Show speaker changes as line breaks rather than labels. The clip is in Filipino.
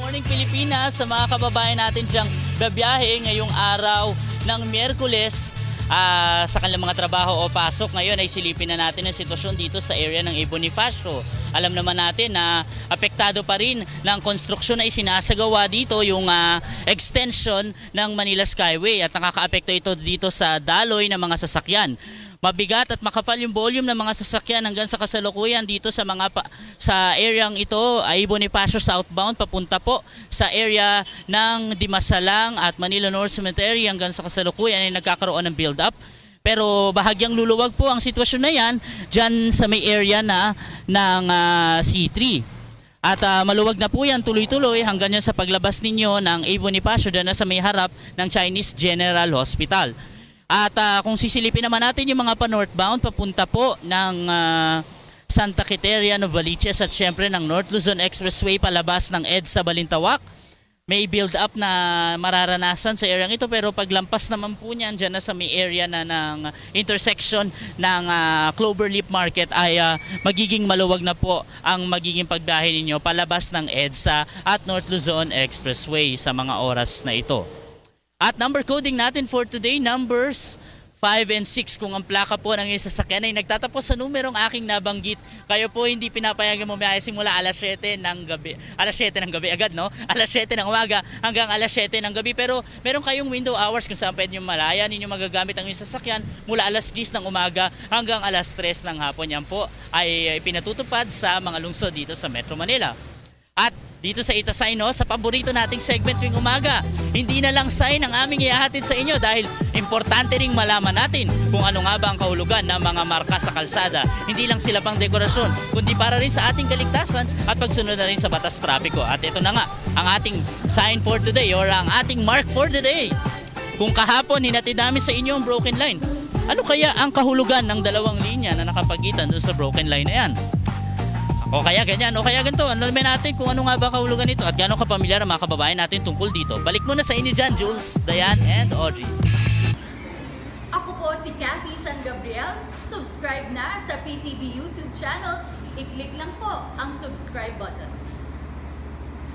Morning Pilipinas sa mga kababayan natin siyang babiyahe ngayong araw ng Miyerkules sa kanilang mga trabaho o pasok. Ngayon ay silipin na natin ang sitwasyon dito sa area ng A. Bonifacio. Alam naman natin na apektado pa rin ng konstruksyon na isinasagawa dito yung extension ng Manila Skyway at nakakaapekto ito dito sa daloy ng mga sasakyan. Mabigat at makapal yung volume ng mga sasakyan hanggang sa kasalukuyan dito sa sa areang ito ay Bonifacio southbound papunta po sa area ng Dimasalang at Manila North Cemetery hanggang sa kasalukuyan ay nagkakaroon ng build up. Pero bahagyang luluwag po ang sitwasyon na yan dyan sa may area na ng C3. At maluwag na po yan tuloy-tuloy hanggang yan sa paglabas ninyo ng A. Bonifacio dyan na sa may harap ng Chinese General Hospital. At kung sisilipin naman natin yung mga pa-northbound, papunta po ng Santa Quiteria, Novaliches at syempre ng North Luzon Expressway palabas ng EDSA Balintawak. May build up na mararanasan sa area ito pero paglampas naman po niyan dyan na sa may area na ng intersection ng Cloverleaf Market ay magiging maluwag na po ang magiging pagbiyahe ninyo palabas ng EDSA at North Luzon Expressway sa mga oras na ito. At number coding natin for today, numbers 5 and 6. Kung ang plaka po ng isang sasakyan ay nagtatapos sa numerong aking nabanggit, kayo po hindi pinapayagan bumiyahe simula alas 7 ng gabi. Alas 7 ng gabi agad, no? Alas 7 ng umaga hanggang alas 7 ng gabi. Pero meron kayong window hours kung saan pwede nyo malaya ninyo magagamit ang inyong sasakyan mula alas 10 ng umaga hanggang alas 3 ng hapon. Yan po ay pinatutupad sa mga lungsod dito sa Metro Manila. At dito sa Itasay, no, sa paborito nating segment tuwing umaga, hindi na lang sign ang aming ihahatid sa inyo dahil importante ring malaman natin kung ano nga ba ang kahulugan ng mga marka sa kalsada. Hindi lang sila pang dekorasyon, kundi para rin sa ating kaligtasan at pagsunod na rin sa batas trapiko. At ito na nga, ang ating sign for today or ang ating mark for today. Kung kahapon hinatid namin sa inyo ang broken line, ano kaya ang kahulugan ng dalawang linya na nakapagitan doon sa broken line na yan? O kaya ganyan, o kaya ganito, alamin natin kung ano nga ba kahulugan nito at gano'ng kapamilyar ang mga kababayan natin tungkol dito. Balik muna sa inyo dyan, Jules, Diane, and Audrey.
Ako po si Cathy San Gabriel. Subscribe na sa PTV YouTube channel. I-click lang po ang subscribe button.